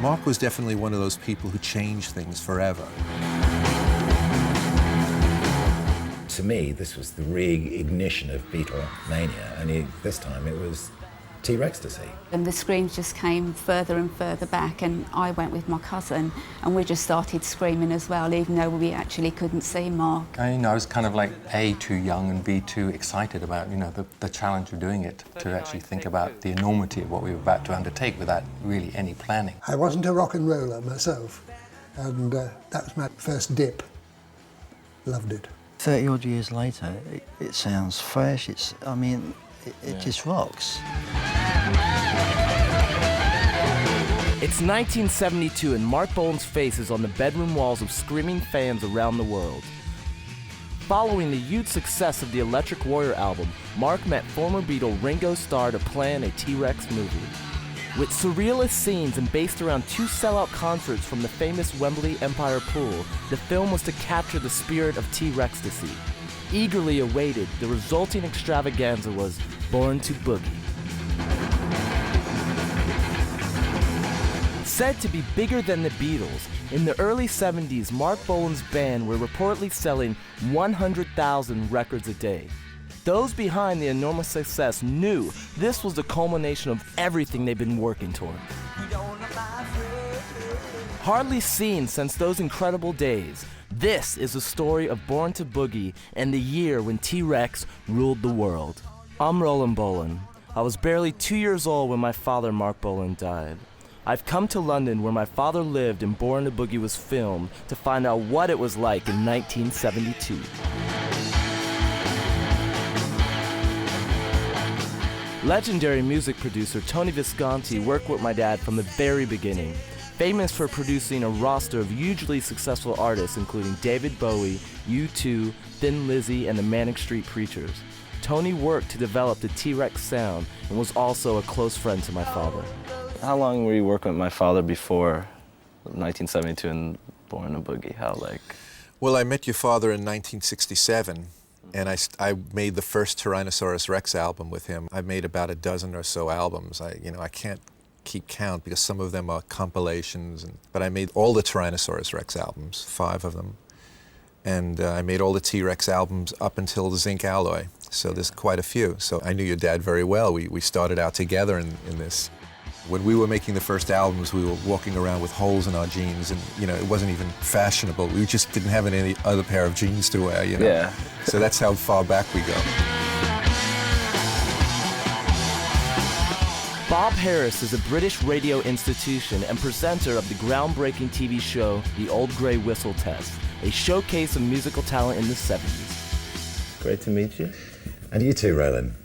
Mark was definitely one of those people who changed things forever. To me, this was the re-ignition of Beatlemania, only this time it was T-Rex-tasy. And the screams just came further and further back, and I went with my cousin, and we just started screaming as well, even though we actually couldn't see Mark. I was kind of like A, too young, and B, too excited about, the challenge of doing it, to actually think about the enormity of what we were about to undertake without really any planning. I wasn't a rock and roller myself, and that was my first dip. Loved it. 30-odd years later, it sounds fresh, it just rocks. It's 1972 and Mark Boland's face is on the bedroom walls of screaming fans around the world. Following the huge success of the Electric Warrior album, Mark met former Beatle Ringo Starr to plan a T-Rex movie. With surrealist scenes and based around 2 sellout concerts from the famous Wembley Empire Pool, the film was to capture the spirit of T-Rex-tasy. Eagerly awaited, the resulting extravaganza was Born To Boogie. Said to be bigger than the Beatles, in the early 70s, Mark Boland's band were reportedly selling 100,000 records a day. Those behind the enormous success knew this was the culmination of everything they've been working toward. Hardly seen since those incredible days, this is the story of Born To Boogie and the year when T-Rex ruled the world. I'm Roland Bolan. I was barely 2 years old when my father, Mark Boland, died. I've come to London, where my father lived and Born To Boogie was filmed, to find out what it was like in 1972. Legendary music producer Tony Visconti worked with my dad from the very beginning, famous for producing a roster of hugely successful artists including David Bowie, U2, Thin Lizzy, and the Manic Street Preachers. Tony worked to develop the T-Rex sound and was also a close friend to my father. How long were you working with my father before 1972 and Born To Boogie? Well, I met your father in 1967. And I made the first Tyrannosaurus Rex album with him. I made about a dozen or so albums. I can't keep count because some of them are compilations. But I made all the Tyrannosaurus Rex albums, 5 of them. And I made all the T-Rex albums up until the Zinc Alloy. So there's quite a few. So I knew your dad very well. We started out together in this. When we were making the first albums, we were walking around with holes in our jeans, and it wasn't even fashionable. We just didn't have any other pair of jeans to wear, Yeah. So that's how far back we go. Bob Harris is a British radio institution and presenter of the groundbreaking TV show The Old Grey Whistle Test, a showcase of musical talent in the 70s. Great to meet you. And you too, Roland.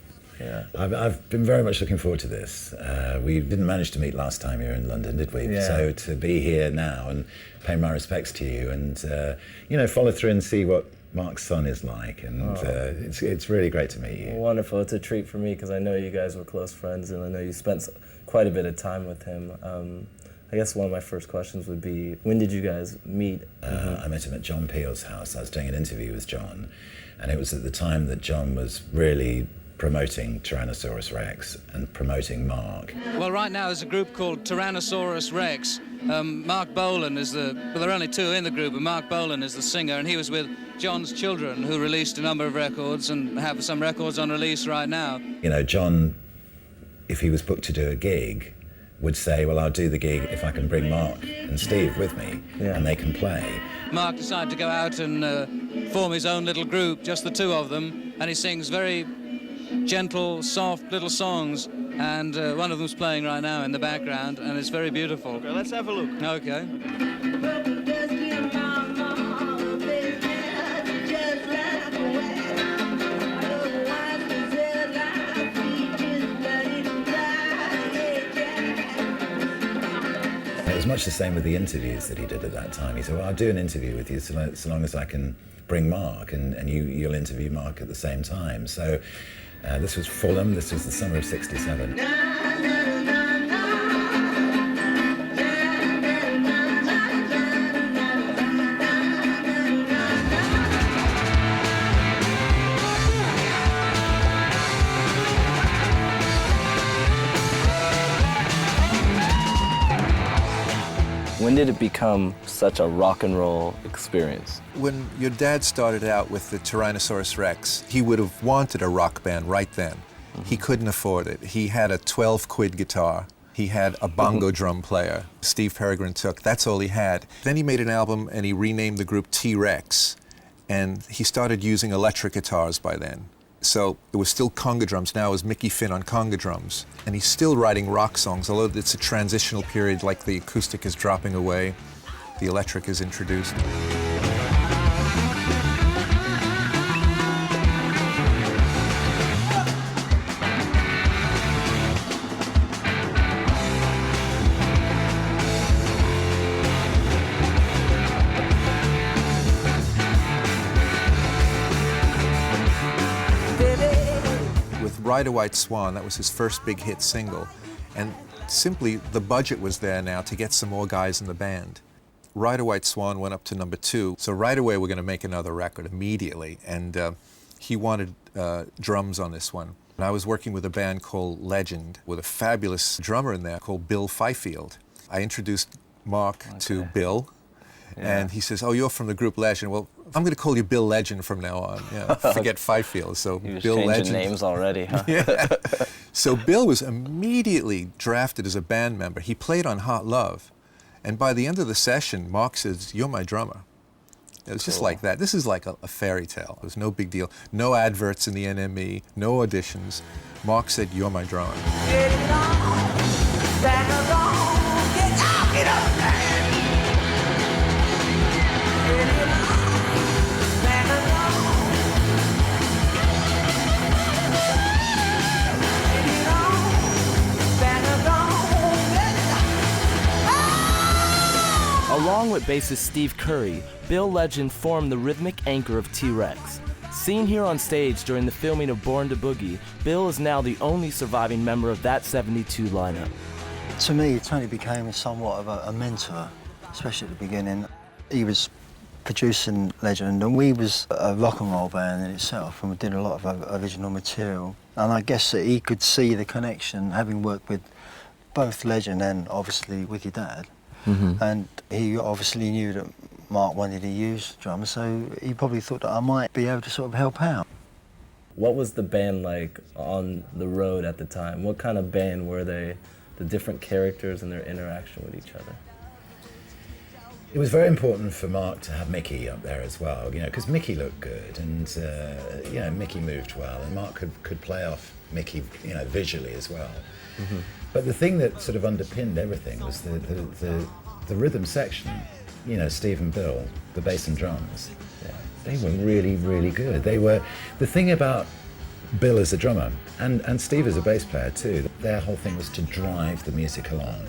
Yeah. I've been very much looking forward to this. We didn't manage to meet last time you were in London, did we? Yeah. So to be here now and pay my respects to you and, follow through and see what Mark's son is like. And it's really great to meet you. Wonderful. It's a treat for me because I know you guys were close friends and I know you spent quite a bit of time with him. I guess one of my first questions would be, when did you guys meet? I met him at John Peel's house. I was doing an interview with John, and it was at the time that John was really promoting Tyrannosaurus Rex and promoting Mark. Well, right now there's a group called Tyrannosaurus Rex. Mark Boland is well, there are only 2 in the group, but Mark Boland is the singer, and he was with John's children, who released a number of records and have some records on release right now. John, if he was booked to do a gig, would say, well, I'll do the gig if I can bring Mark and Steve with me, and they can play. Mark decided to go out and form his own little group, just the 2 of them, and he sings very gentle, soft little songs, and one of them's playing right now in the background, and it's very beautiful. Okay, let's have a look. Okay. It was much the same with the interviews that he did at that time. He said, well, I'll do an interview with you so long as I can bring Mark, and you'll interview Mark at the same time. So this was Fulham, this was the summer of '67. When did it become such a rock and roll experience? When your dad started out with the Tyrannosaurus Rex, he would have wanted a rock band right then. He couldn't afford it. He had a 12-quid guitar. He had a bongo drum player. Steve Peregrine took. That's all he had. Then he made an album and he renamed the group T-Rex. And he started using electric guitars by then. So it was still conga drums. Now it was Mickey Finn on conga drums. And he's still writing rock songs, although it's a transitional period, like the acoustic is dropping away, the electric is introduced. Ride a White Swan, that was his first big hit single, and simply the budget was there now to get some more guys in the band. Ride a White Swan went up to #2, so right away we're going to make another record immediately, and he wanted drums on this one. And I was working with a band called Legend with a fabulous drummer in there called Bill Fifield. I introduced Mark to Bill, and he says, "Oh, you're from the group Legend." Well, I'm going to call you Bill Legend from now on. Yeah, forget Fifield. So He was Bill changing Legend. names already, huh? Yeah. So Bill was immediately drafted as a band member. He played on Hot Love, and by the end of the session, Mark says, "You're my drummer." It was just like that. This is like a fairy tale. It was no big deal. No adverts in the NME, no auditions. Mark said, "You're my drummer." Get it on, back along, get up, man. Get it on, back along. Get it on, back along, get it on. Along with bassist Steve Curry, Bill Legend formed the rhythmic anchor of T-Rex. Seen here on stage during the filming of Born To Boogie, Bill is now the only surviving member of that '72 lineup. To me, Tony became somewhat of a mentor, especially at the beginning. He was producing Legend, and we was a rock and roll band in itself, and we did a lot of original material. And I guess that he could see the connection, having worked with both Legend and obviously with your dad. And he obviously knew that Mark wanted to use drums, so he probably thought that I might be able to sort of help out. What was the band like on the road at the time? What kind of band were they, the different characters and their interaction with each other? It was very important for Mark to have Mickey up there as well, you know, because Mickey looked good and, you know, Mickey moved well, and Mark could play off Mickey, you know, visually as well. But the thing that sort of underpinned everything was the rhythm section. You know, Steve and Bill, the bass and drums, they were really, really good. They were, the thing about Bill as a drummer, and Steve as a bass player too, their whole thing was to drive the music along.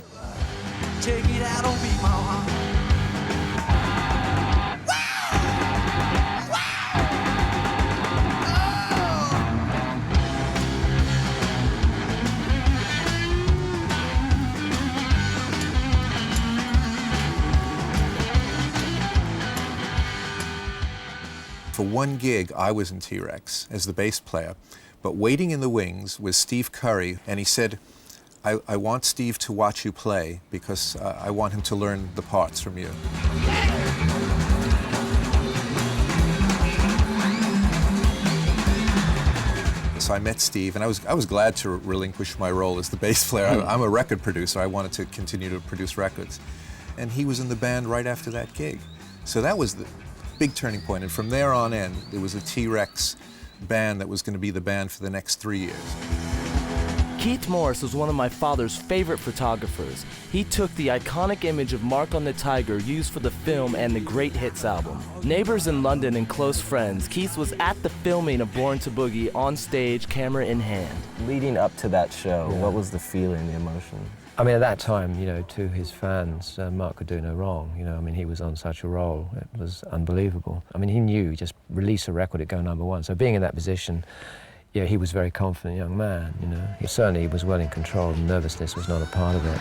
Take it out on me, mama. For one gig, I was in T-Rex as the bass player, but waiting in the wings was Steve Curry, and he said, I want Steve to watch you play because I want him to learn the parts from you. So I met Steve, and I was glad to relinquish my role as the bass player. I'm a record producer. I wanted to continue to produce records. And he was in the band right after that gig. So that was the big turning point, and from there on in, it was a T-Rex band that was going to be the band for the next 3 years. Keith Morris was one of my father's favorite photographers. He took the iconic image of Mark on the Tiger used for the film and the Great Hits album. Neighbors in London and close friends, Keith was at the filming of Born To Boogie on stage, camera in hand. Leading up to that show, what was the feeling, the emotion? I mean, at that time, you know, to his fans, Mark could do no wrong. You know, I mean, he was on such a roll. It was unbelievable. I mean, he knew he just release a record, it'd go #1. So being in that position, yeah, he was a very confident young man, you know. He certainly was well in control, and nervousness was not a part of it.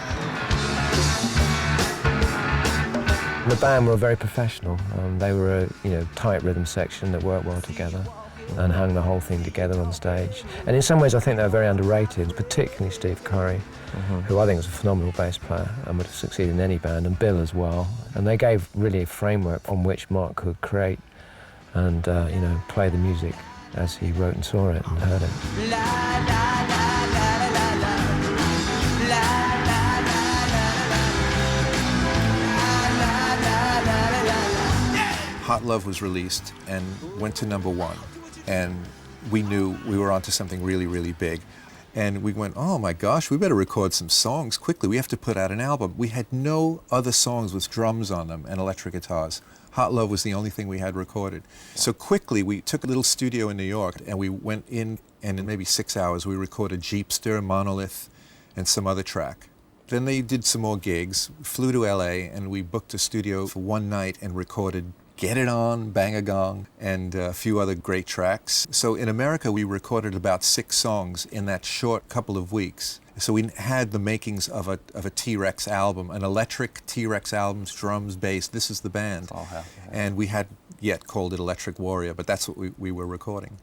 The band were very professional. They were a, you know, tight rhythm section that worked well together. and hung the whole thing together on stage. And in some ways I think they're very underrated, particularly Steve Curry, who I think is a phenomenal bass player and would have succeeded in any band, and Bill as well. And they gave really a framework on which Mark could create and you know, play the music as he wrote and saw it and heard it. Hot Love was released and went to #1, and we knew we were onto something really, really big. And we went, oh my gosh, we better record some songs quickly. We have to put out an album. We had no other songs with drums on them and electric guitars. Hot Love was the only thing we had recorded. So quickly, we took a little studio in New York and we went in, and in maybe 6 hours, we recorded Jeepster, Monolith, and some other track. Then they did some more gigs, flew to LA, and we booked a studio for one night and recorded Get It On, Bang a Gong, and a few other great tracks. So in America, we recorded about 6 songs in that short couple of weeks. So we had the makings of a T-Rex album, an electric T-Rex album, drums, bass. This is the band. And we had yet called it Electric Warrior, but that's what we were recording.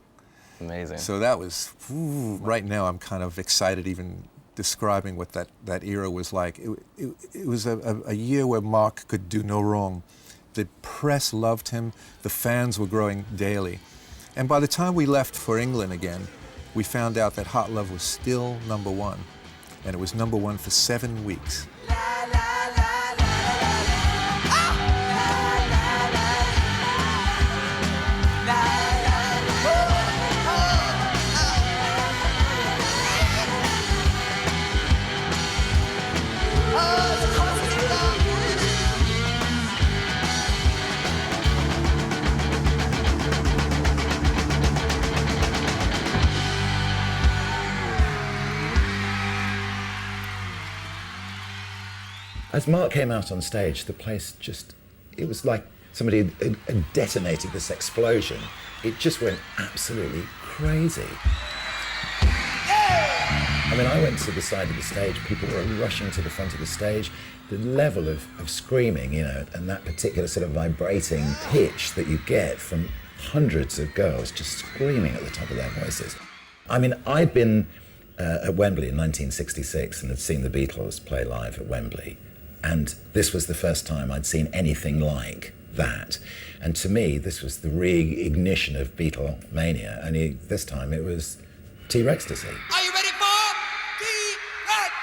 Amazing. So that was, right now I'm kind of excited even describing what that era was like. It was a year where Mark could do no wrong. The press loved him, the fans were growing daily. And by the time we left for England again, we found out that Hot Love was still #1. And it was #1 for 7 weeks. As Mark came out on stage, the place just, it was like somebody had detonated this explosion. It just went absolutely crazy. I mean, I went to the side of the stage, people were rushing to the front of the stage. The level of screaming, you know, and that particular sort of vibrating pitch that you get from hundreds of girls just screaming at the top of their voices. I mean, I'd been at Wembley in 1966 and had seen the Beatles play live at Wembley. And this was the first time I'd seen anything like that. And to me, this was the reignition of Beatlemania. Only this time it was T-Rex-tasy. Are you ready for T-Rex?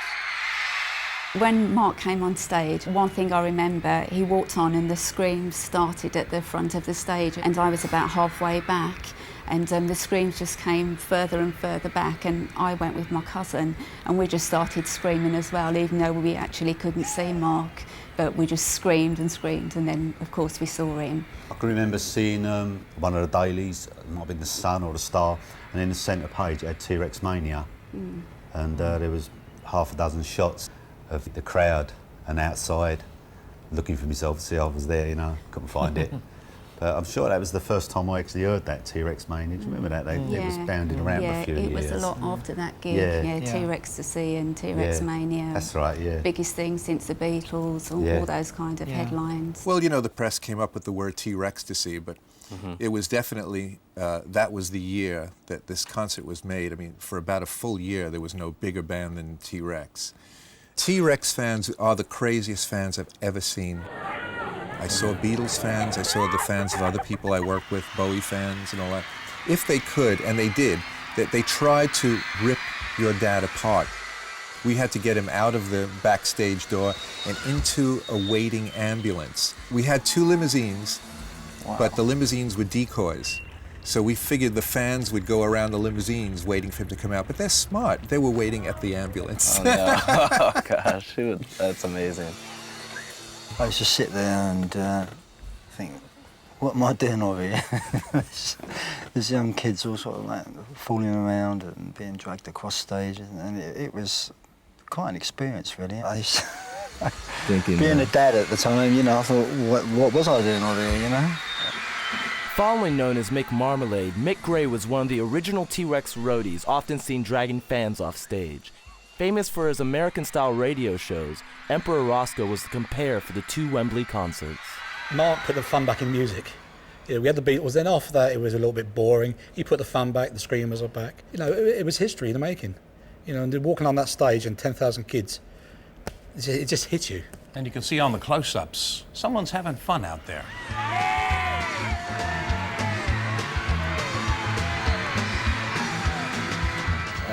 When Mark came on stage, one thing I remember, he walked on and the screams started at the front of the stage, and I was about halfway back. And the screams just came further and further back, and I went with my cousin and we just started screaming as well, even though we actually couldn't see Mark, but we just screamed, and then of course we saw him. I can remember seeing one of the dailies, it might have been the Sun or the Star, and in the centre page it had T-Rex Mania. And there was half a dozen shots of the crowd and outside, looking for myself to see I was there, you know, couldn't find it. But I'm sure that was the first time I actually heard that T-Rex Mania. Do you remember that? It was bounding around for a few years. Yeah, it was a lot after that gig. T-Rex-tasy and T-Rex Mania. That's right, yeah. Biggest thing since the Beatles, all those kind of headlines. Well, you know, the press came up with the word T-Rex-tasy, but it was definitely, that was the year that this concert was made. I mean, for about a full year, there was no bigger band than T-Rex. T-Rex fans are the craziest fans I've ever seen. I saw Beatles fans, I saw the fans of other people I worked with, Bowie fans and all that. If they could, and they did, they tried to rip your dad apart. We had to get him out of the backstage door and into a waiting ambulance. We had 2 limousines, but the limousines were decoys. So we figured the fans would go around the limousines waiting for him to come out, but they're smart. They were waiting at the ambulance. Oh, no. Oh, gosh, that's amazing. I used to sit there and think, what am I doing over here? There's young kids all sort of like falling around and being dragged across stage, and it was quite an experience, really. Being a dad at the time, you know, I thought, what was I doing over here, you know? Formerly known as Mick Marmalade, Mick Gray was one of the original T-Rex roadies, often seen dragging fans off stage. Famous for his American-style radio shows, Emperor Roscoe was the compare for the 2 Wembley concerts. Mark put the fun back in music. We had the Beatles, then after that it was a little bit boring. You put the fun back, the screamers are back. It was history in the making. And walking on that stage and 10,000 kids, it just hits you. And you can see on the close-ups, someone's having fun out there.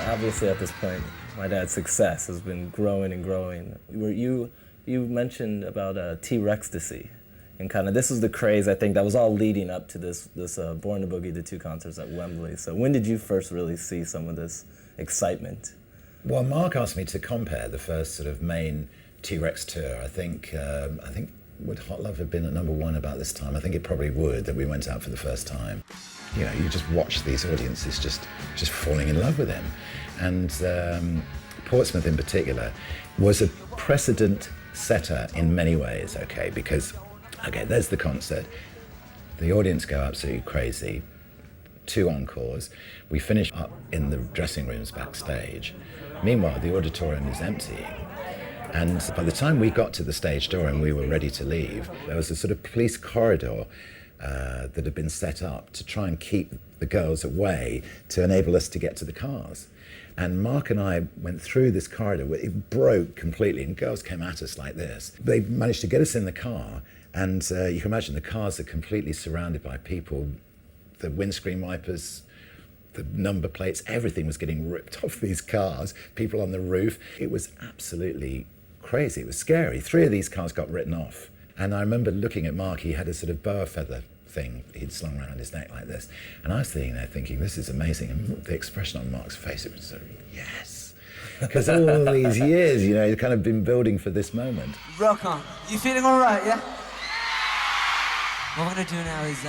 Obviously, at this point, my dad's success has been growing and growing. You mentioned about T-Rex-tasy, and kind of this was the craze, I think, that was all leading up to this Born to Boogie, the 2 concerts at Wembley. So when did you first really see some of this excitement? Well, Mark asked me to compare the first sort of main T-Rex tour. I think would Hot Love have been at #1 about this time? I think it probably would, that we went out for the first time. You just watch these audiences just falling in love with him. And Portsmouth in particular was a precedent setter in many ways, because, there's the concert. The audience go absolutely crazy. 2 encores. We finish up in the dressing rooms backstage. Meanwhile, the auditorium is emptying. And by the time we got to the stage door and we were ready to leave, there was a sort of police corridor that had been set up to try and keep the girls away to enable us to get to the cars. And Mark and I went through this corridor. It broke completely, and girls came at us like this. They managed to get us in the car, and you can imagine the cars are completely surrounded by people. The windscreen wipers, the number plates, everything was getting ripped off these cars, people on the roof. It was absolutely crazy. It was scary. 3 of these cars got written off. And I remember looking at Mark. He had a sort of boa feather thing he'd slung around his neck like this. And I was sitting there thinking, this is amazing. And the expression on Mark's face, it was sort of, yes. Because all these years, you've kind of been building for this moment. Rock on. You feeling all right, yeah? What we're going to do now is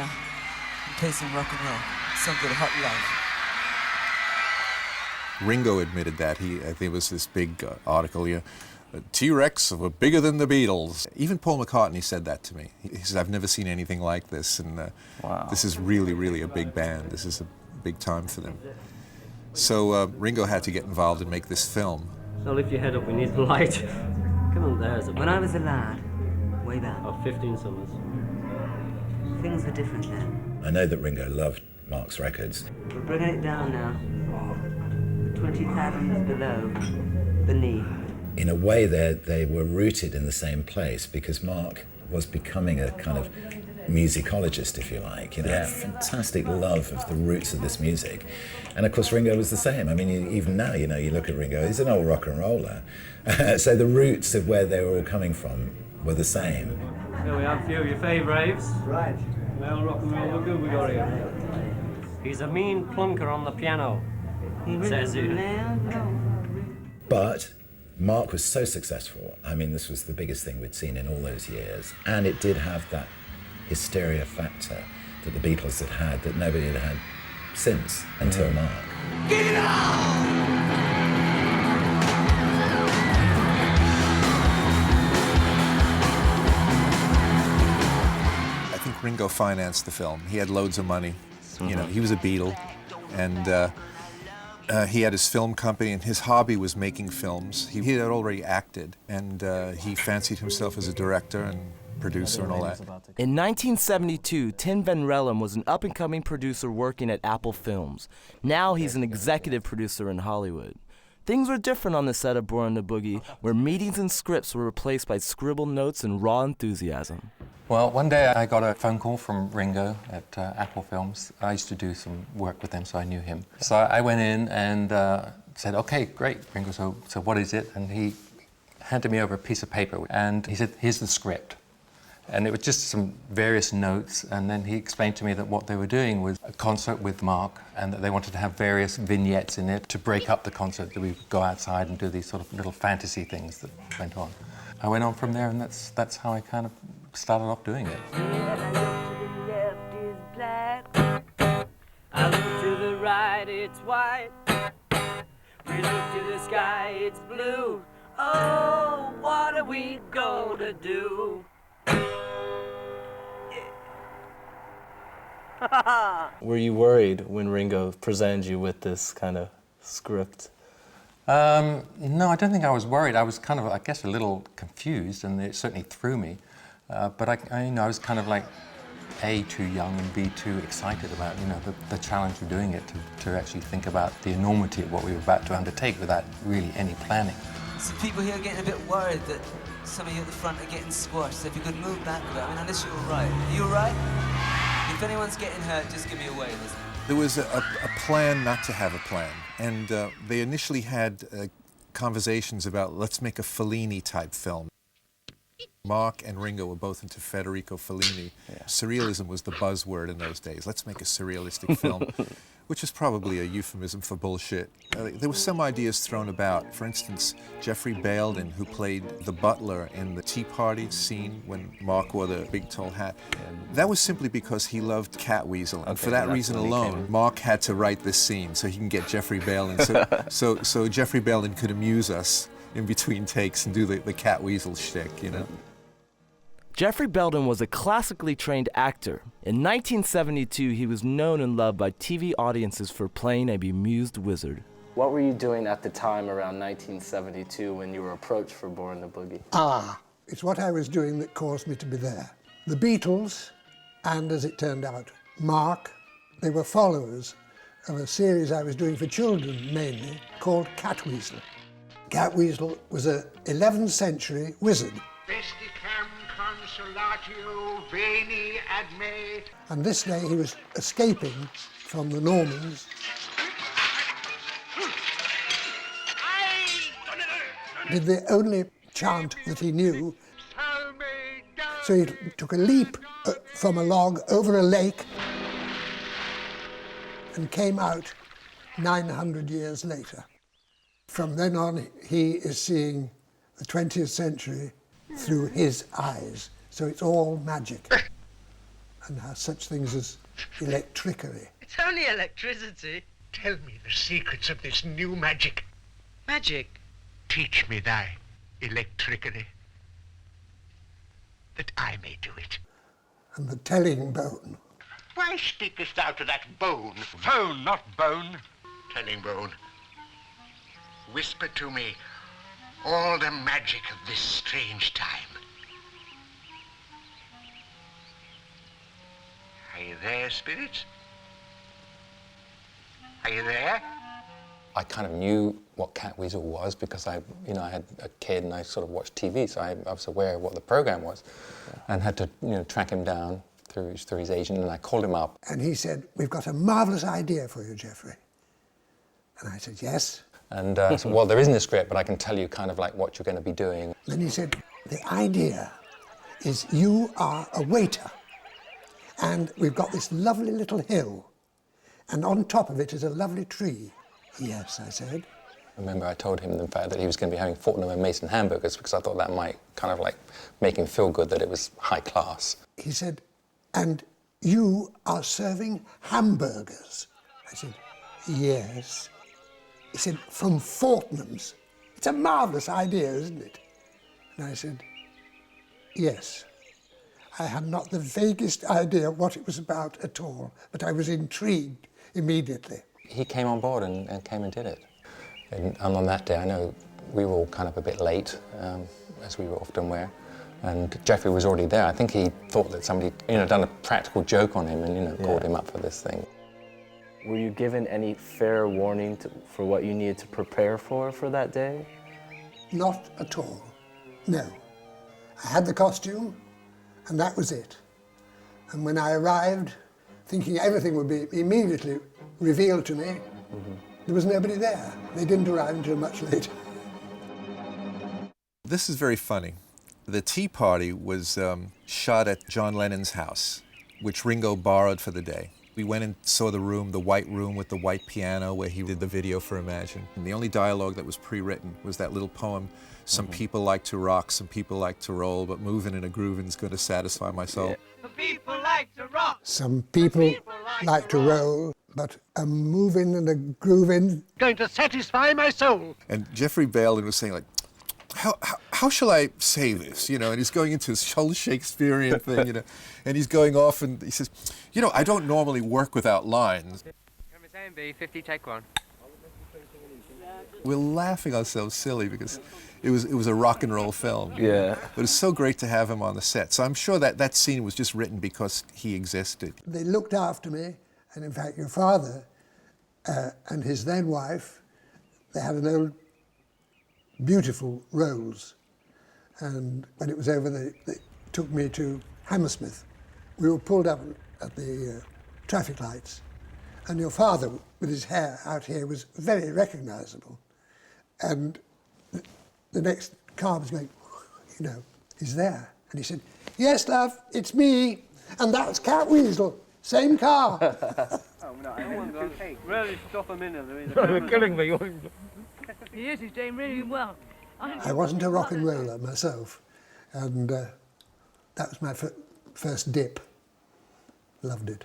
play some rock and roll. Some good Hot Love. Ringo admitted that. I think it was this big article, T-Rex were bigger than the Beatles. Even Paul McCartney said that to me. He said, I've never seen anything like this, and wow. This is really, really a big band. This is a big time for them. So Ringo had to get involved and make this film. So lift your head up, we need the light. Come on, there's a... When I was a lad, way back. Oh, 15 summers. Things were different then. I know that Ringo loved Mark's records. We're bringing it down now. 20 fathoms below the knee. In a way, they were rooted in the same place, because Mark was becoming a kind of musicologist, if you like. A fantastic love of the roots of this music. And of course, Ringo was the same. I mean, even now, you look at Ringo, he's an old rock and roller. So the roots of where they were all coming from were the same. Here we have a few of your favourites. Right. Male rock and roll, look who we got here. He's a mean plunker on the piano, says here. But Mark was so successful. I mean, this was the biggest thing we'd seen in all those years. And it did have that hysteria factor that the Beatles had that nobody had had since, until Mark. Get it on! I think Ringo financed the film. He had loads of money. He was a Beatle, and he had his film company, and his hobby was making films. He had already acted, and he fancied himself as a director and producer and all that. In 1972, Tim Van Relem was an up-and-coming producer working at Apple Films. Now he's an executive producer in Hollywood. Things were different on the set of Born to Boogie, where meetings and scripts were replaced by scribbled notes and raw enthusiasm. Well, one day I got a phone call from Ringo at Apple Films. I used to do some work with him, so I knew him. So I went in and said, okay, great, Ringo, so what is it? And he handed me over a piece of paper, and he said, here's the script. And it was just some various notes, and then he explained to me that what they were doing was a concert with Marc, and that they wanted to have various vignettes in it to break up the concert, that we would go outside and do these sort of little fantasy things that went on. I went on from there, and that's how I kind of started off doing it. I look to the right, it's white. We look to the sky, it's blue. Oh, what are we gonna do? Were you worried when Ringo presented you with this kind of script? No, I don't think I was worried. I was kind of, I guess, a little confused, and it certainly threw me. But I was kind of like A, too young, and B, too excited about, you know, the challenge of doing it, to actually think about the enormity of what we were about to undertake without really any planning. Some people here are getting a bit worried that some of you at the front are getting squashed, so if you could move back a bit. I mean, unless you're all right. Are you all right? If anyone's getting hurt, just give me a wave. There was a plan not to have a plan, and they initially had conversations about, let's make a Fellini-type film. Mark and Ringo were both into Federico Fellini. Yeah. Surrealism was the buzzword in those days. Let's make a surrealistic film, which is probably a euphemism for bullshit. There were some ideas thrown about. For instance, Jeffrey Bolan, who played the butler in the Tea Party scene when Mark wore the big tall hat, that was simply because he loved Catweasel. And for that reason alone, Mark had to write this scene so he can get Jeffrey Bolan. So Jeffrey Bolan could amuse us in between takes and do the Catweasel shtick, you know? Jeffrey Bolan was a classically trained actor. In 1972, he was known and loved by TV audiences for playing a bemused wizard. What were you doing at the time around 1972 when you were approached for Born To Boogie? It's what I was doing that caused me to be there. The Beatles, and as it turned out, Marc, they were followers of a series I was doing for children mainly, called Catweasel. Catweasel was an 11th century wizard. And this day he was escaping from the Normans. Did the only chant that he knew. So he took a leap from a log over a lake and came out 900 years later. From then on, he is seeing the 20th century through his eyes. So it's all magic. And has such things as electricity. It's only electricity. Tell me the secrets of this new magic. Magic? Teach me thy electricity, that I may do it. And the telling bone. Why speakest thou to that bone? Bone, not bone. Telling bone. Whisper to me all the magic of this strange time. Are you there, spirits? Are you there? I kind of knew what Catweasel was because I had a kid and I sort of watched TV, so I was aware of what the program was, and had to, track him down through his agent, and I called him up. And he said, "We've got a marvelous idea for you, Jeffrey." And I said, "Yes." And I said, "Well, there isn't a script, but I can tell you kind of like what you're going to be doing." Then he said, "The idea is you are a waiter, and we've got this lovely little hill, and on top of it is a lovely tree." "Yes," I said. I remember I told him, in fact, that he was going to be having Fortnum and Mason hamburgers because I thought that might kind of like make him feel good that it was high class. He said, "And you are serving hamburgers?" I said, "Yes." He said, "From Fortnum's. It's a marvellous idea, isn't it?" And I said, "Yes." I had not the vaguest idea what it was about at all, but I was intrigued immediately. He came on board and came and did it. And on that day, I know we were all kind of a bit late, as we often were, and Jeffrey was already there. I think he thought that somebody, done a practical joke on him and, called him up for this thing. Were you given any fair warning for what you needed to prepare for that day? Not at all, no. I had the costume, and that was it. And when I arrived, thinking everything would be immediately revealed to me, there was nobody there. They didn't arrive until much later. This is very funny. The Tea Party was shot at John Lennon's house, which Ringo borrowed for the day. We went and saw the room, the white room with the white piano where he did the video for Imagine. And the only dialogue that was pre-written was that little poem, "Some people like to rock, some people like to roll, but moving in a grooving's going to satisfy my soul." Some people like to rock. Some people like to roll, but a moving and a grooving Going to satisfy my soul. And Jeffrey Bolan was saying, like, how shall I say this? And he's going into his whole Shakespearean thing, and he's going off and he says, I don't normally work without lines. Come A and B, 50, take one. We're laughing ourselves silly because it was a rock and roll film. Yeah. But it's so great to have him on the set. So I'm sure that scene was just written because he existed. They looked after me, and in fact, your father and his then wife, they had an old, beautiful Rolls. And when it was over, they took me to Hammersmith. We were pulled up at the traffic lights, and your father, with his hair out here, was very recognisable. And the next car was going, you know, he's there. And he said, "Yes, love, it's me, and that's Cat Weasel, same car." Really stop a minute, Louise. You're killing me. He is, he's doing really well. I wasn't a rock and roller myself, and that was my first dip. Loved it.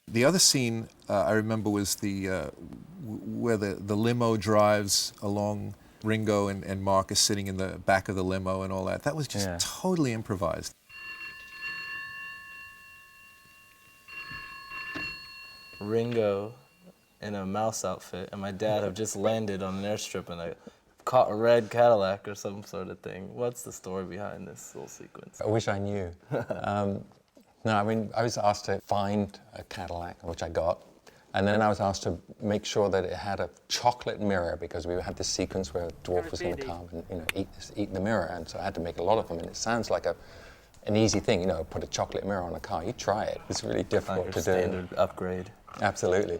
The other scene I remember was where the limo drives along. Ringo and Marc are sitting in the back of the limo and all that. That was just totally improvised. Ringo in a mouse outfit and my dad have just landed on an airstrip and I caught a red Cadillac or some sort of thing. What's the story behind this whole sequence? I wish I knew. No, I mean, I was asked to find a Cadillac, which I got, and then I was asked to make sure that it had a chocolate mirror because we had this sequence where a dwarf was going to come and eat the mirror, and so I had to make a lot of them. And it sounds like an easy thing, put a chocolate mirror on a car. You try it. It's really difficult to do. Standard upgrade. Absolutely.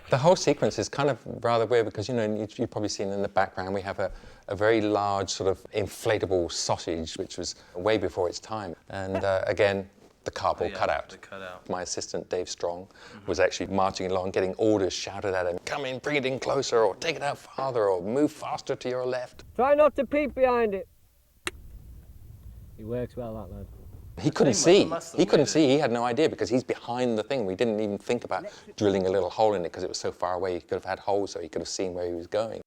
The whole sequence is kind of rather weird because, you've probably seen in the background we have a very large sort of inflatable sausage, which was way before its time. And again, the cardboard cutout. The cutout. My assistant, Dave Strong, was actually marching along, getting orders shouted at him. Come in, bring it in closer, or take it out farther, or move faster to your left. Try not to peek behind it. He works well, that lad. He couldn't see. He couldn't see. He had no idea because he's behind the thing. We didn't even think about drilling a little hole in it because it was so far away. He could have had holes so he could have seen where he was going.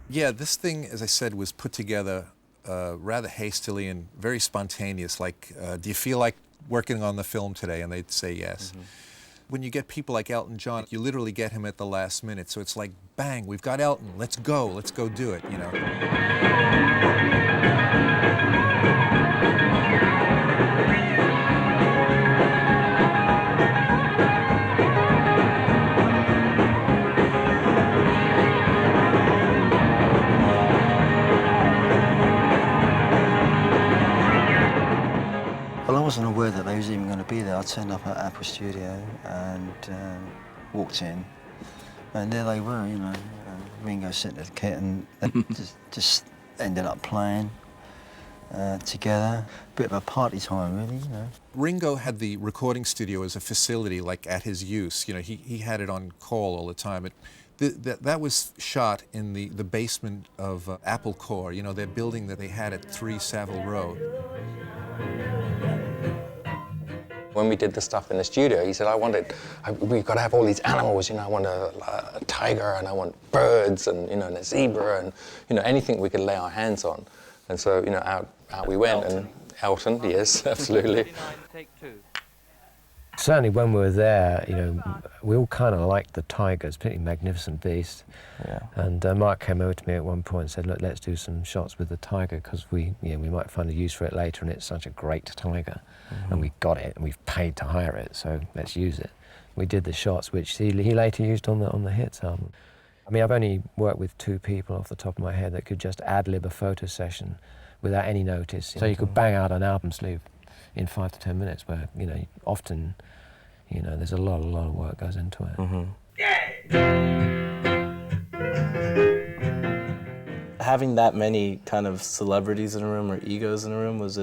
Yeah, this thing, as I said, was put together rather hastily and very spontaneous. Like, do you feel like working on the film today? And they'd say yes. Mm-hmm. When you get people like Elton John, you literally get him at the last minute. So it's like, bang, we've got Elton, let's go do it, Well, I wasn't aware that they was even going to be there. I turned up at Apple Studio and walked in, and there they were, Ringo sitting at the kit, and they just ended up playing together. Bit of a party time, really, Ringo had the recording studio as a facility, like at his use. He had it on call all the time. That was shot in the basement of Apple Corps, their building that they had at 3 Savile Row. When we did the stuff in the studio, he said, we've got to have all these animals, I want a tiger and I want birds and, and a zebra and, anything we could lay our hands on. And so, out we went. Elton. And Elton, yes, absolutely. Certainly when we were there, we all kind of liked the tiger. It's a pretty magnificent beast. Yeah. And Marc came over to me at one point and said, look, let's do some shots with the tiger because we might find a use for it later and it's such a great tiger. Mm-hmm. And we got it and we've paid to hire it, so let's use it. We did the shots, which he later used on the Hits album. I mean, I've only worked with 2 people off the top of my head that could just ad-lib a photo session without any notice. So you could bang out an album sleeve in 5 to 10 minutes where, often, there's a lot of work goes into it. Mm-hmm. Having that many kind of celebrities in a room or egos in a room, was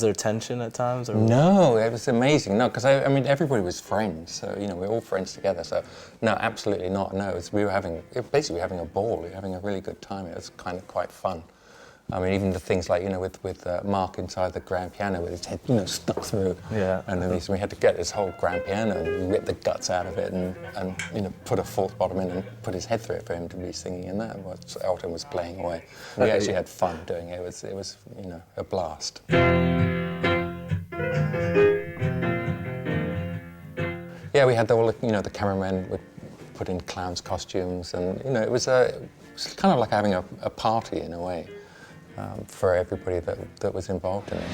there tension at times? Or? No, it was amazing. No, because everybody was friends. So, we were all friends together. So, no, absolutely not. No, we were basically having a ball. We were having a really good time. It was kind of quite fun. I mean, even the things like, with Mark inside the grand piano with his head, stuck through. Yeah. And then we had to get this whole grand piano and rip the guts out of it and put a fourth bottom in and put his head through it for him to be singing in that. While Elton was playing away. We actually had fun doing it. It was a blast. Yeah, we had the cameramen would put in clowns' costumes, and it was kind of like having a party in a way for everybody that was involved in it.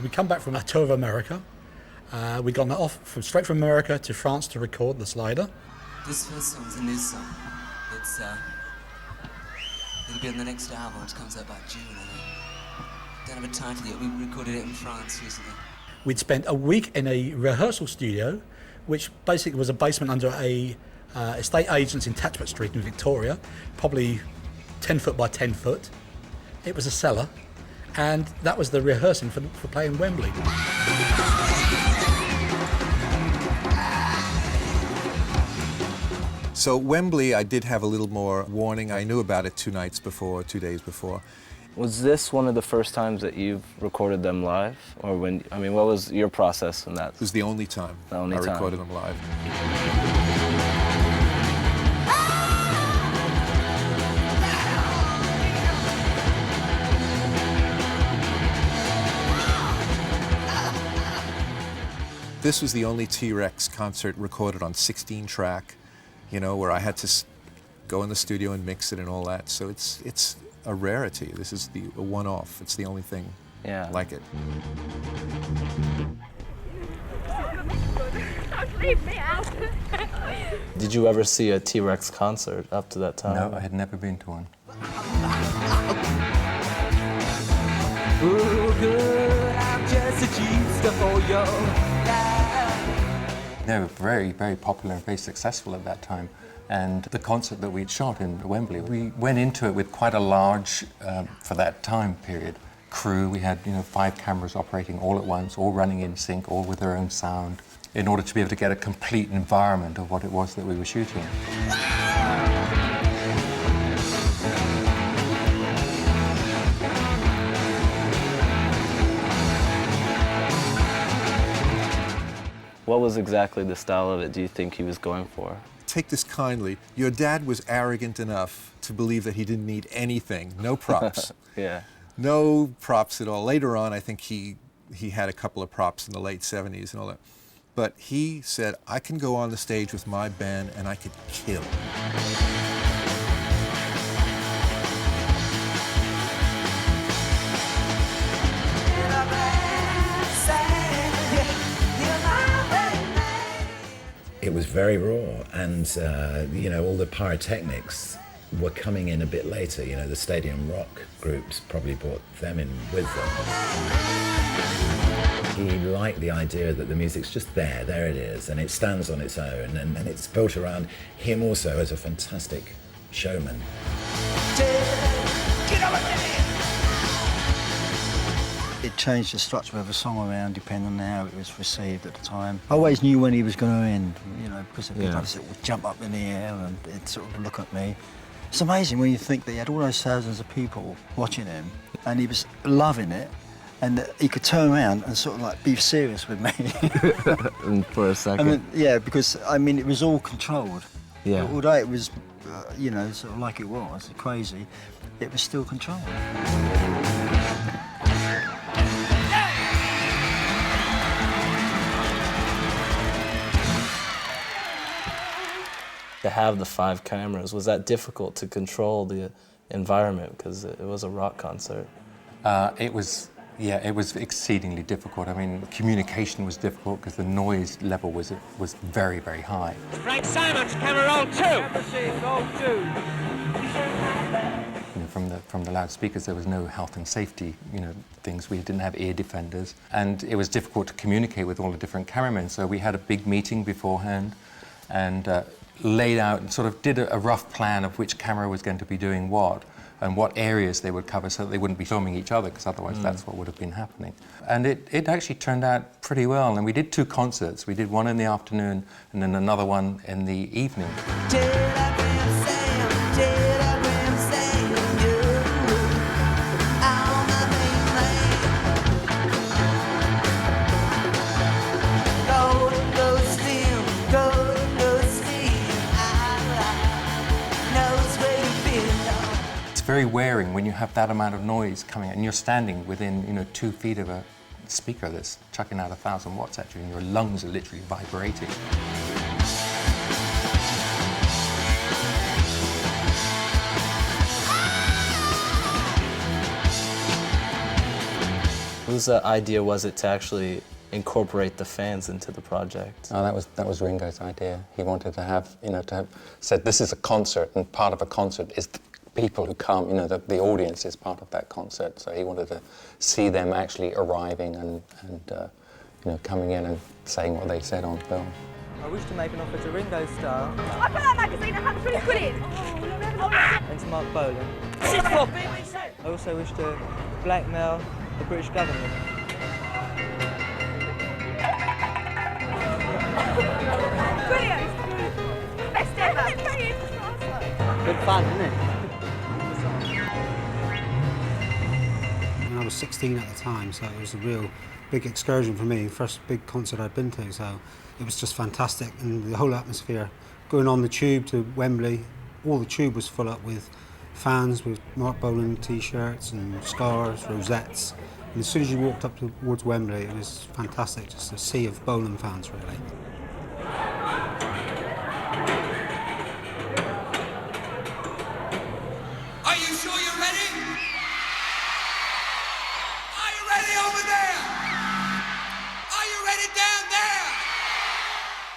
We come back from a tour of America. We'd gone straight from America to France to record the Slider. This first song's a new song. It'll be on the next album, which comes out about June, I think. Don't have a title yet. We recorded it in France recently. We'd spent a week in a rehearsal studio, which basically was a basement under a estate agents in Tatchput Street in Victoria, probably 10 foot by 10 foot. It was a cellar. And that was the rehearsing for playing Wembley. So Wembley, I did have a little more warning. I knew about it 2 days before. Was this one of the first times that you've recorded them live? Or what was your process in that? It was the only time I recorded them live. This was the only T-Rex concert recorded on 16-track, where I had to go in the studio and mix it and all that. So it's a rarity. This is a one-off. It's the only thing like it. Don't leave me out. Did you ever see a T-Rex concert up to that time? No, I had never been to one. Oh, good, I'm just a cheat for you. They were very, very popular and very successful at that time. And the concert that we'd shot in Wembley, we went into it with quite a large, for that time period, crew. We had 5 cameras operating all at once, all running in sync, all with their own sound, in order to be able to get a complete environment of what it was that we were shooting. What was exactly the style of it do you think he was going for? Take this kindly. Your dad was arrogant enough to believe that he didn't need anything, no props. Yeah. No props at all. Later on, I think he had a couple of props in the late 70s and all that. But he said, I can go on the stage with my band and I could kill. It was very raw, and all the pyrotechnics were coming in a bit later. The Stadium Rock groups probably brought them in with them. He liked the idea that the music's just there it is, and it stands on its own, and it's built around him also as a fantastic showman. Get over there! It changed the structure of the song around depending on how it was received at the time. I always knew when he was going to end, because the people would jump up in the air and they'd sort of look at me. It's amazing when you think that he had all those thousands of people watching him and he was loving it, and that he could turn around and sort of like be serious with me. And for a second. Because it was all controlled. Yeah. Although it was, sort of like it was, crazy, it was still controlled. To have the 5 cameras, was that difficult to control the environment because it was a rock concert? It was Yeah, it was exceedingly difficult. I mean, communication was difficult because the noise level was very, very high. Frank Simons, camera roll 2. Roll 2. You know, from the loudspeakers, there was no health and safety, you know, things. We didn't have ear defenders, and it was difficult to communicate with all the different cameramen. So we had a big meeting beforehand, and laid out and sort of did a rough plan of which camera was going to be doing what, and what areas they would cover so that they wouldn't be filming each other, because otherwise that's what would have been happening. And it actually turned out pretty well, and we did 2 concerts. We did one in the afternoon and then another one in the evening. Very wearing when you have that amount of noise coming and you're standing within, you know, 2 feet of a speaker that's chucking out 1,000 watts at you, and your lungs are literally vibrating. Whose idea was it to actually incorporate the fans into the project? Oh, that was Ringo's idea. He wanted to have, you know, said this is a concert, and part of a concert is the people who come, you know, the audience is part of that concert. So he wanted to see them actually arriving and you know, coming in and saying what they said on film. I wish to make an offer to Ringo Starr. I got that magazine, I had 20 quid in. And to Mark Boland. I also wish to blackmail the British government. Brilliant! Best ever! Good fun, isn't it? I was 16 at the time, so it was a real big excursion for me, first big concert I'd been to, so it was just fantastic, and the whole atmosphere. Going on the tube to Wembley, all the tube was full up with fans with Mark Boland t-shirts and scarves, rosettes, and as soon as you walked up towards Wembley, it was fantastic, just a sea of Boland fans, really. Are you sure you're ready? Are you ready over there? Are you ready down there?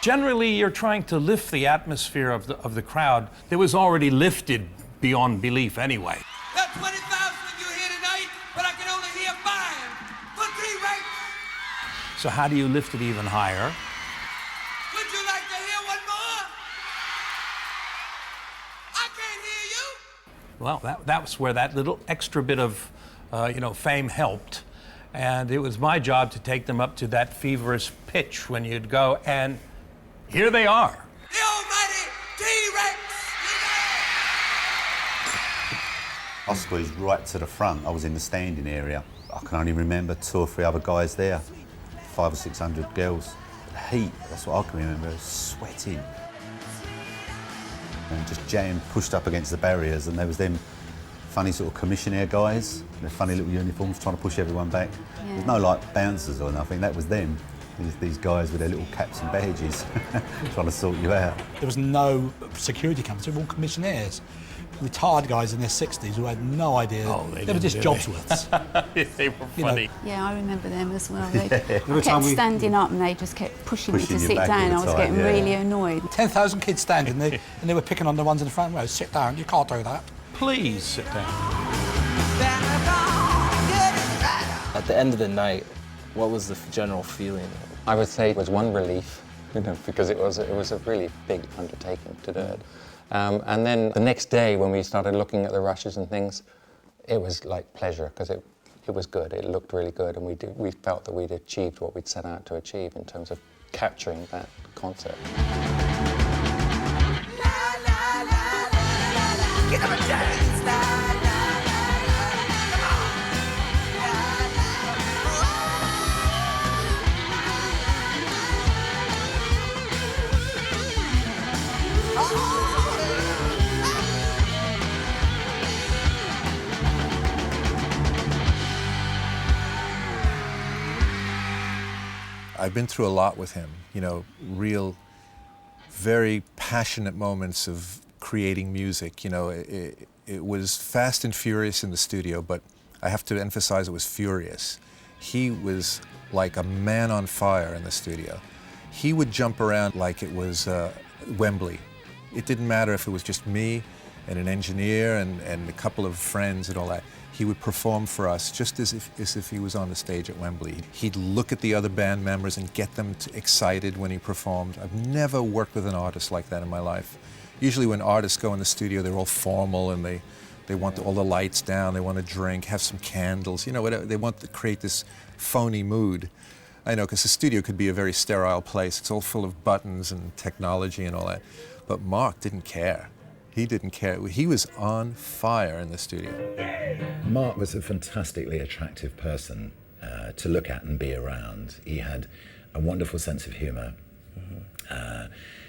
Generally, you're trying to lift the atmosphere of the crowd that was already lifted beyond belief anyway. There are 20,000 of you here tonight, but I can only hear 5 for 3 ranks. So how do you lift it even higher? Would you like to hear one more? I can't hear you. Well, that was where that little extra bit of, you know, fame helped. And it was my job to take them up to that feverish pitch when you'd go, and here they are. The almighty T-Rex. I squeezed right to the front. I was in the standing area. I can only remember 2 or 3 other guys there, 500 or 600 girls. The heat, that's what I can remember, sweating. And just jammed, pushed up against the barriers, and there was them funny sort of commissionaire guys, in their funny little uniforms, trying to push everyone back. Yeah. There's no like bouncers or nothing, that was them. These guys with their little caps and badges, trying to sort you out. There was no security cameras, they were all commissionaires. Retired guys in their 60s who had no idea. They were just jobsworths. They were funny. Yeah, I remember them as well. They Every time kept we- standing up and they just kept pushing me Pushing to you sit back all down. the I was time, getting yeah. really annoyed. 10,000 kids standing there, and they were picking on the ones in the front row. Sit down, you can't do that. Please sit down. At the end of the night, what was the general feeling? I would say it was one relief, you know, because it was a really big undertaking to do it. And then the next day, when we started looking at the rushes and things, it was like pleasure, because it was good. It looked really good, and we felt that we'd achieved what we'd set out to achieve in terms of capturing that concept. Get up and dance. I've been through a lot with him, you know, real, very passionate moments of creating music. You know, it was fast and furious in the studio, but I have to emphasize it was furious. He was like a man on fire in the studio. He would jump around like it was Wembley. It didn't matter if it was just me and an engineer and a couple of friends and all that. He would perform for us just as if he was on the stage at Wembley. He'd look at the other band members and get them excited when he performed. I've never worked with an artist like that in my life. Usually when artists go in the studio, they're all formal and they want all the lights down, they want to drink, have some candles, you know, whatever. They want to create this phony mood. I know, because the studio could be a very sterile place. It's all full of buttons and technology and all that. But Mark didn't care. He didn't care. He was on fire in the studio. Mark was a fantastically attractive person to look at and be around. He had a wonderful sense of humour.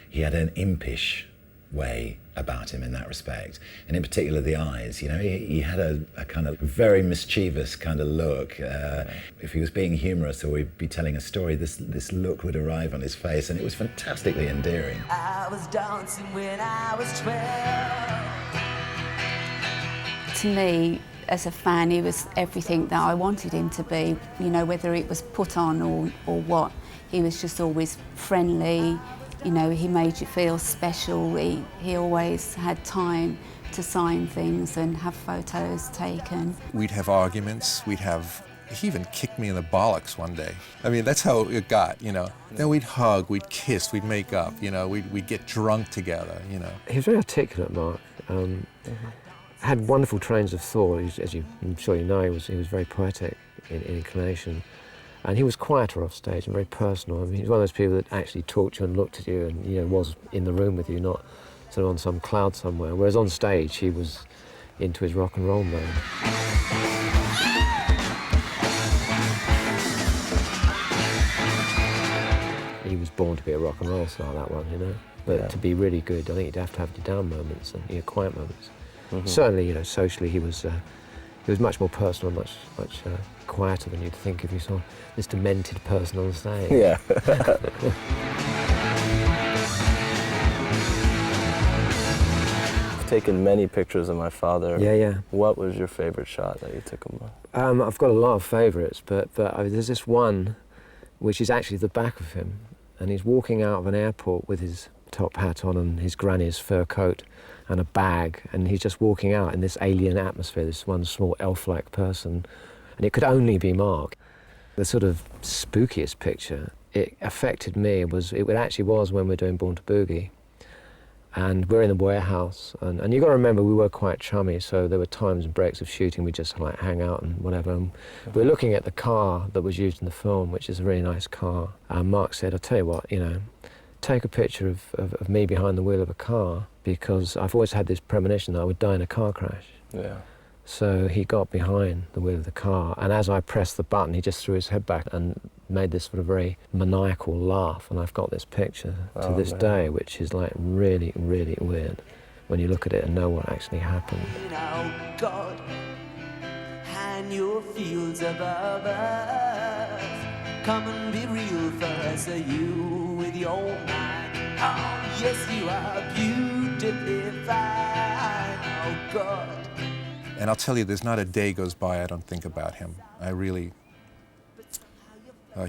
He had an impish way about him in that respect, and in particular the eyes. You know, he had a kind of very mischievous kind of look. If he was being humorous or he'd be telling a story, this look would arrive on his face, and it was fantastically endearing. I was dancing when I was 12. To me, as a fan, he was everything that I wanted him to be. You know, whether it was put on or what, he was just always friendly. You know, he made you feel special. He always had time to sign things and have photos taken. We'd have arguments. He even kicked me in the bollocks one day. I mean, that's how it got, you know. Then we'd hug, we'd kiss, we'd make up, you know. We'd get drunk together, you know. He was very articulate, Mark. Had wonderful trains of thought. As I'm sure you know, he was very poetic in inclination. And he was quieter off stage and very personal. I mean, he was one of those people that actually talked to you and looked at you and, you know, was in the room with you, not sort of on some cloud somewhere. Whereas on stage, he was into his rock and roll mode. He was born to be a rock and roll star, that one, you know. But to be really good, I think you'd have to have your down moments and your quiet moments. Certainly, you know, socially, he was much more personal, much quieter than you'd think if you saw this demented person on stage. Yeah. I've taken many pictures of my father. Yeah. What was your favorite shot that you took of him? I've got a lot of favourites, but there's this one which is actually the back of him, and he's walking out of an airport with his top hat on and his granny's fur coat and a bag, and he's just walking out in this alien atmosphere, this one small elf-like person, and it could only be Mark. The sort of spookiest picture, it affected me, it actually was when we were doing Born To Boogie, and we're in the warehouse, and you've got to remember we were quite chummy, so there were times and breaks of shooting, we'd just like hang out and whatever, and we're looking at the car that was used in the film, which is a really nice car, and Mark said, I'll tell you what, you know, take a picture of me behind the wheel of a car, because I've always had this premonition that I would die in a car crash. Yeah. So he got behind the wheel of the car, and as I pressed the button, he just threw his head back and made this sort of very maniacal laugh, and I've got this picture to this day, which is like really, really weird when you look at it and know what actually happened. Oh God, and your fields above us, come and be real for us, you with your mind. Oh yes, you are beautifully fine. Oh God. And I'll tell you, there's not a day goes by I don't think about him. I really,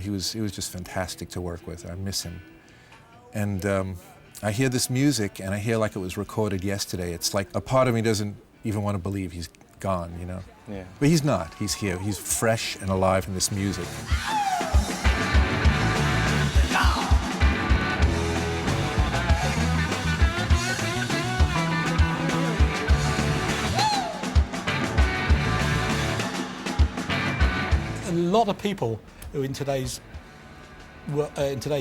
he was just fantastic to work with. I miss him. And I hear this music and I hear like it was recorded yesterday. It's like a part of me doesn't even want to believe he's gone, you know? Yeah. But he's not, he's here. He's fresh and alive in this music. A lot of people who in today's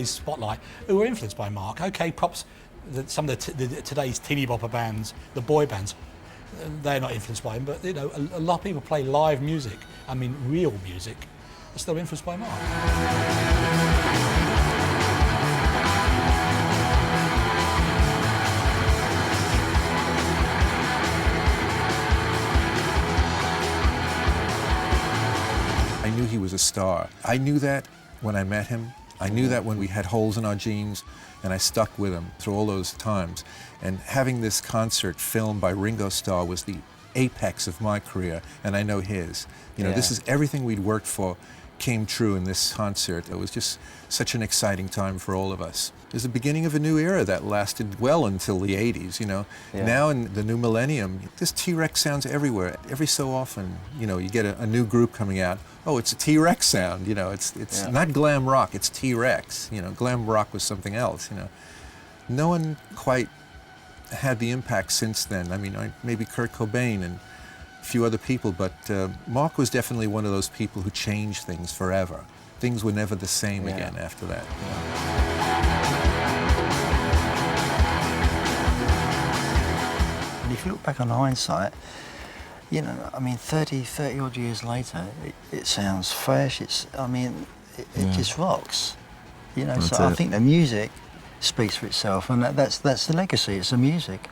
spotlight who were influenced by Mark. Okay, props that some of today's teeny bopper bands, the boy bands, they're not influenced by him. But you know, a lot of people play live music. I mean, real music. Are still influenced by Mark. I knew he was a star. I knew that when I met him. I knew that when we had holes in our jeans, and I stuck with him through all those times. And having this concert filmed by Ringo Starr was the apex of my career, and I know his. You know, this is everything we'd worked for, came true in this concert. It was just such an exciting time for all of us. It was the beginning of a new era that lasted well until the 80s, you know. Yeah. Now in the new millennium, there's T-Rex sounds everywhere. Every so often, you know, you get a new group coming out. Oh, it's a T-Rex sound, you know. It's not glam rock, it's T-Rex. You know, glam rock was something else, you know. No one quite had the impact since then. I mean, maybe Kurt Cobain and a few other people, but Mark was definitely one of those people who changed things forever. Things were never the same again after that. And if you look back on hindsight, you know, I mean, 30 odd years later, it sounds fresh. It just rocks. You know, That's so I it. think the music speaks for itself, and that's the legacy. It's the music.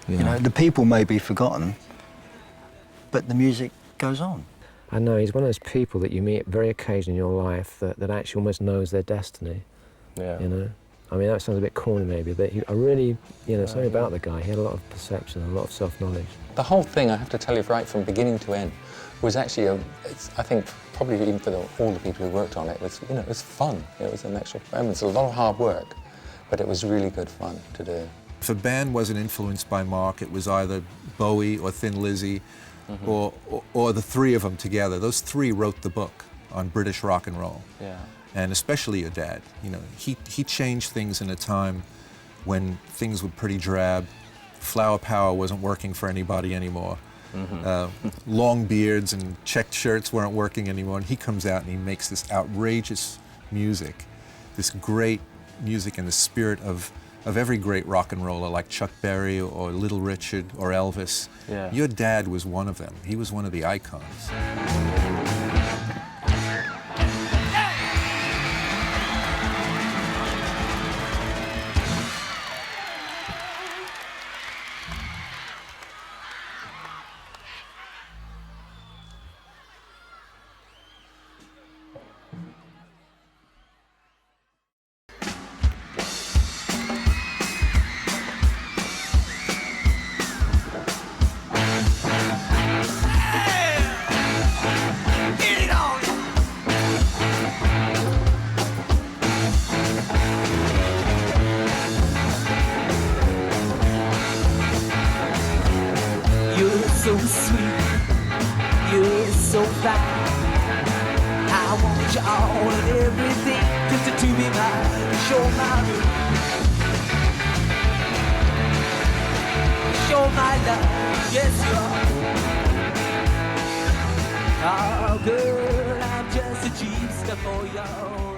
You know, the people may be forgotten, but the music goes on. I know he's one of those people that you meet very occasionally in your life that actually almost knows their destiny. Yeah. You know, I mean, that sounds a bit corny maybe, but I really, you know, something about the guy. He had a lot of perception, a lot of self-knowledge. The whole thing, I have to tell you, right from beginning to end, was actually I think probably even for all the people who worked on it, it was fun. It was an extra. I mean, it's a lot of hard work, but it was really good fun to do. If a band wasn't influenced by Mark, it was either Bowie or Thin Lizzy, or the three of them together. Those three wrote the book on British rock and roll. Yeah. And especially your dad. You know, he changed things in a time when things were pretty drab. Flower power wasn't working for anybody anymore. Long beards and checked shirts weren't working anymore. And he comes out and he makes this outrageous music, this great music in the spirit of every great rock and roller like Chuck Berry or Little Richard or Elvis. Yeah. Your dad was one of them. He was one of the icons. So sweet, you're so fine. I want you all and everything, just to be mine. Show my love, yes you are. Oh girl, I'm just a cheap stuff for you.